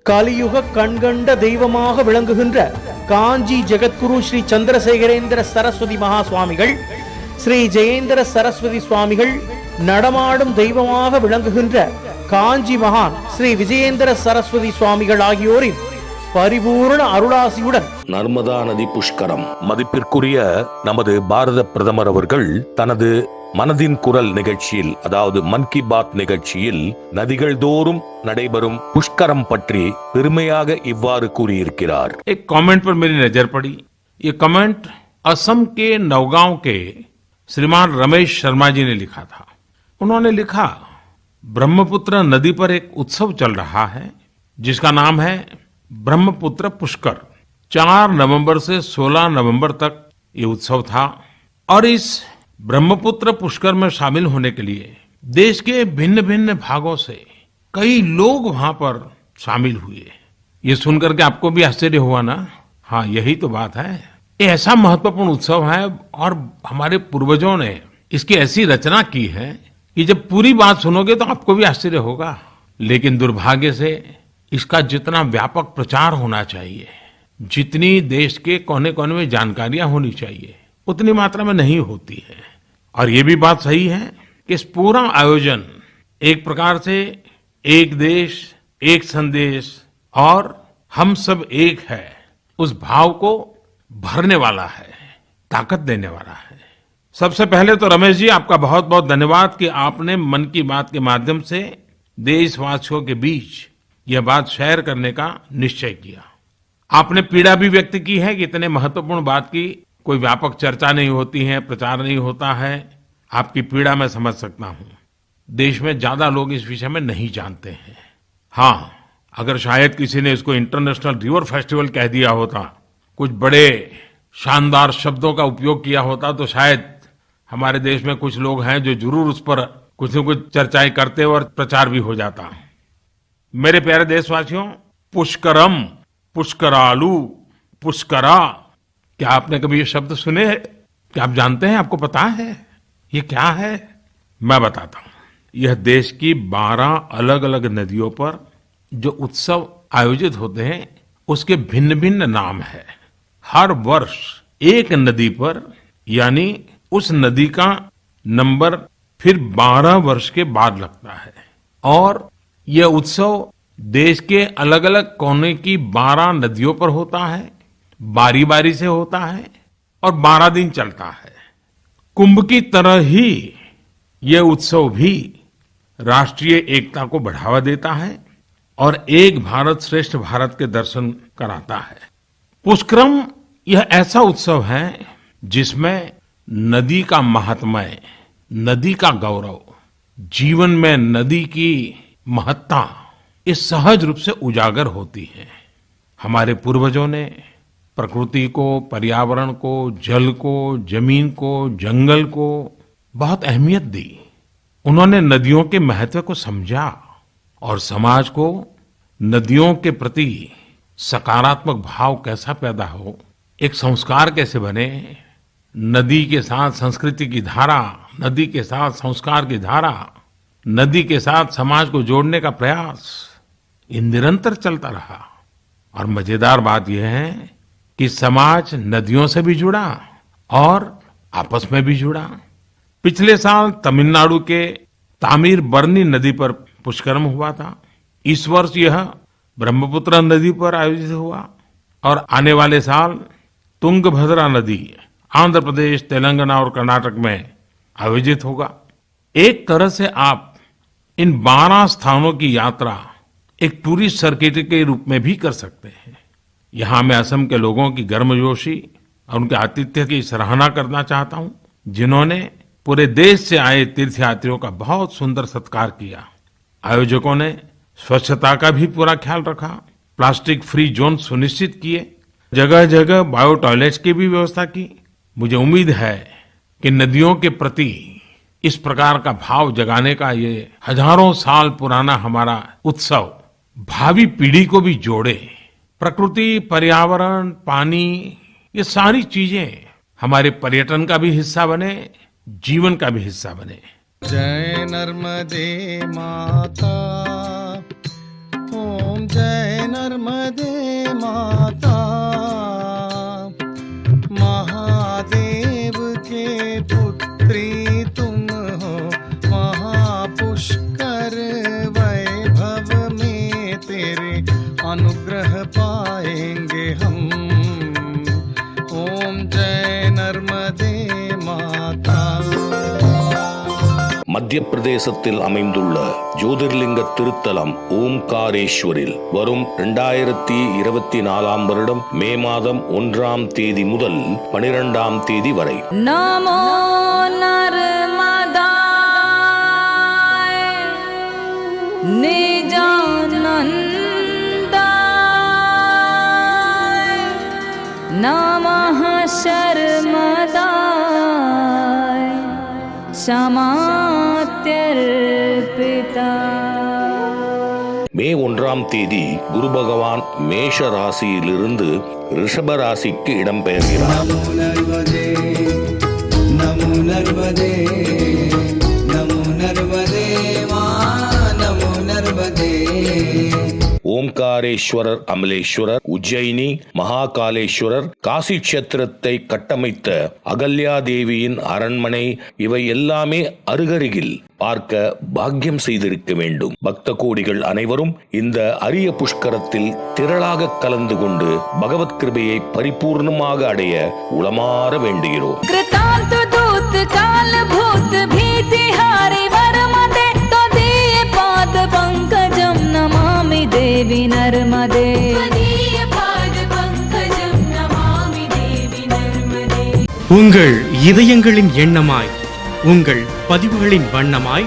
கலியுக கண்கண்ட தெய்வமாக விளங்குகின்ற காஞ்சி ஜெகத்குரு ஸ்ரீ சந்திரசேகரேந்திர சரஸ்வதி மகா சுவாமிகள், ஸ்ரீ ஜெயேந்திர சரஸ்வதி சுவாமிகள், நடமாடும் தெய்வமாக விளங்குகின்ற காஞ்சி மகான் ஸ்ரீ விஜயேந்திர சரஸ்வதி சுவாமிகள் ஆகியோரின் பரிபூர்ண அருளாசியுடன் நர்மதா நதி புஷ்கரம். மதிப்பிற்குரிய நமது பாரத பிரதமர் அவர்கள் தனது மனதின் குரல் நிகழ்ச்சியில், அதாவது மன் கி பாத் நிகழ்ச்சியில், நதிகள் தோறும் நடைபெறும் புஷ்கரம் பற்றி பெருமையாக இவ்வாறு கூறியிருக்கிறார். एक कमेंट पर मेरी नजर पड़ी। ये कमेंट असम के नौगांव के श्रीमान रमेश शर्मा जी ने लिखा था। उन्होंने लिखा, ब्रह्मपुत्र नदी पर एक उत्सव चल रहा है जिसका नाम है ब्रह्मपुत्र पुष्कर। 4 नवंबर से 16 नवंबर तक ये उत्सव था और इस ब्रह्मपुत्र पुष्कर में शामिल होने के लिए देश के भिन्न भिन्न भागों से कई लोग वहां पर शामिल हुए। ये सुनकर के आपको भी आश्चर्य हुआ ना? हाँ, यही तो बात है। ये ऐसा महत्वपूर्ण उत्सव है और हमारे पूर्वजों ने इसकी ऐसी रचना की है कि जब पूरी बात सुनोगे तो आपको भी आश्चर्य होगा। लेकिन दुर्भाग्य से इसका जितना व्यापक प्रचार होना चाहिए, जितनी देश के कोने कोने में जानकारियां होनी चाहिए, उतनी मात्रा में नहीं होती है। और ये भी बात सही है कि इस पूरा आयोजन एक प्रकार से एक देश, एक संदेश और हम सब एक है, उस भाव को भरने वाला है, ताकत देने वाला है। सबसे पहले तो रमेश जी, आपका बहुत बहुत धन्यवाद कि आपने मन की बात के माध्यम से देशवासियों के बीच यह बात शेयर करने का निश्चय किया। आपने पीड़ा भी व्यक्त की है कि इतने महत्वपूर्ण बात की कोई व्यापक चर्चा नहीं होती है, प्रचार नहीं होता है। आपकी पीड़ा मैं समझ सकता हूं। देश में ज्यादा लोग इस विषय में नहीं जानते हैं। हाँ, अगर शायद किसी ने इसको इंटरनेशनल रिवर फेस्टिवल कह दिया होता, कुछ बड़े शानदार शब्दों का उपयोग किया होता, तो शायद हमारे देश में कुछ लोग हैं जो जरूर उस पर कुछ न कुछ चर्चाएं करते और प्रचार भी हो जाता। मेरे प्यारे देशवासियों, पुष्करम, पुष्करालू, पुष्करा, क्या आपने कभी ये शब्द सुने हैं? क्या आप जानते हैं? आपको पता है ये क्या है? मैं बताता हूं। यह देश की 12 अलग अलग नदियों पर जो उत्सव आयोजित होते हैं उसके भिन्न भिन्न नाम है। हर वर्ष एक नदी पर, यानी उस नदी का नंबर फिर 12 वर्ष के बाद लगता है और यह उत्सव देश के अलग अलग कोने की 12 नदियों पर होता है, बारी बारी से होता है और 12 दिन चलता है। कुंभ की तरह ही यह उत्सव भी राष्ट्रीय एकता को बढ़ावा देता है और एक भारत श्रेष्ठ भारत के दर्शन कराता है। पुष्करम यह ऐसा उत्सव है जिसमें नदी का महात्म्य, नदी का गौरव, जीवन में नदी की महत्ता इस सहज रूप से उजागर होती है। हमारे पूर्वजों ने प्रकृति को, पर्यावरण को, जल को, जमीन को, जंगल को बहुत अहमियत दी। उन्होंने नदियों के महत्व को समझा और समाज को नदियों के प्रति सकारात्मक भाव कैसा पैदा हो, एक संस्कार कैसे बने, नदी के साथ संस्कृति की धारा, नदी के साथ संस्कार की धारा, नदी के साथ समाज को जोड़ने का प्रयास, ये निरंतर चलता रहा। और मजेदार बात यह है कि समाज नदियों से भी जुड़ा और आपस में भी जुड़ा। पिछले साल तमिलनाडु के तामीर बरनी नदी पर पुष्करम हुआ था। इस वर्ष यह ब्रह्मपुत्र नदी पर आयोजित हुआ और आने वाले साल तुंगभद्रा नदी आंध्र प्रदेश, तेलंगाना और कर्नाटक में आयोजित होगा। एक तरह से आप इन 12 स्थानों की यात्रा एक टूरिस्ट सर्किट के रूप में भी कर सकते हैं। यहाँ मैं असम के लोगों की गर्मजोशी और उनके आतिथ्य की सराहना करना चाहता हूँ, जिन्होंने पूरे देश से आए तीर्थयात्रियों का बहुत सुंदर सत्कार किया। आयोजकों ने स्वच्छता का भी पूरा ख्याल रखा, प्लास्टिक फ्री जोन सुनिश्चित किए, जगह जगह बायो टॉयलेट्स की भी व्यवस्था की। मुझे उम्मीद है कि नदियों के प्रति इस प्रकार का भाव जगाने का ये हजारों साल पुराना हमारा उत्सव भावी पीढ़ी को भी जोड़े। प्रकृति, पर्यावरण, पानी, ये सारी चीजें हमारे पर्यटन का भी हिस्सा बने, जीवन का भी हिस्सा बने। जय नर्मदे माता, ओम जय नर्मदे माता, महादेव के पुत्री तुम हो, महापुष्कर वैभव में तेरे अनुग्रह पाएंगे हम। ओम जय नर्मदे माता। மத்திய பிரதேசத்தில் அமைந்துள்ள ஜோதிர்லிங்க திருத்தலம் ஓம்காரேஸ்வரில் வரும் 2024 வருடம் மே மாதம் 1ஆம் தேதி முதல் 12ஆம் தேதி வரை நமோ நர்மதாய நிஜானந்தாய நமः शर्मदाय समात्यर्पिता। மே 1ஆம் தேதி குரு பகவான் மேஷ ராசியிலிருந்து ரிஷப ராசிக்கு இடம்பெயர்கிறார். நமோ நர்மதே நமோ நர்மதே நமோ நர்மதே மா நமோ நர்மதே। ஓம்காரேஸ்வரர், அமலேஸ்வரர், உஜ்ஜயினி, மகாகாலேஸ்வரர், காசி கஷேத்திரத்தை கட்டமைத்த அகல்யா தேவியின் அரண்மனை இவை எல்லாமே அருகருகில் பார்க்க பாக்கியம் செய்திருக்க வேண்டும். பக்த கோடிகள் அனைவரும் இந்த அரிய புஷ்கரத்தில் திரளாக கலந்து கொண்டு பகவத் கிருபையை பரிபூர்ணமாக அடைய உளமாற வேண்டுகிறோம். कृतांत दूत काल भूत भीतिहारी वरमदे त्वदीय पाद पंकजं नमामि देवी नर्मदे। உங்கள் இதயங்களின் எண்ணமாய், உங்கள் பதிவுகளின் வண்ணமாய்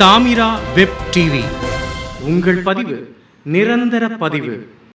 தாமிரா வெப் டிவி. உங்கள் பதிவு நிரந்தர பதிவு.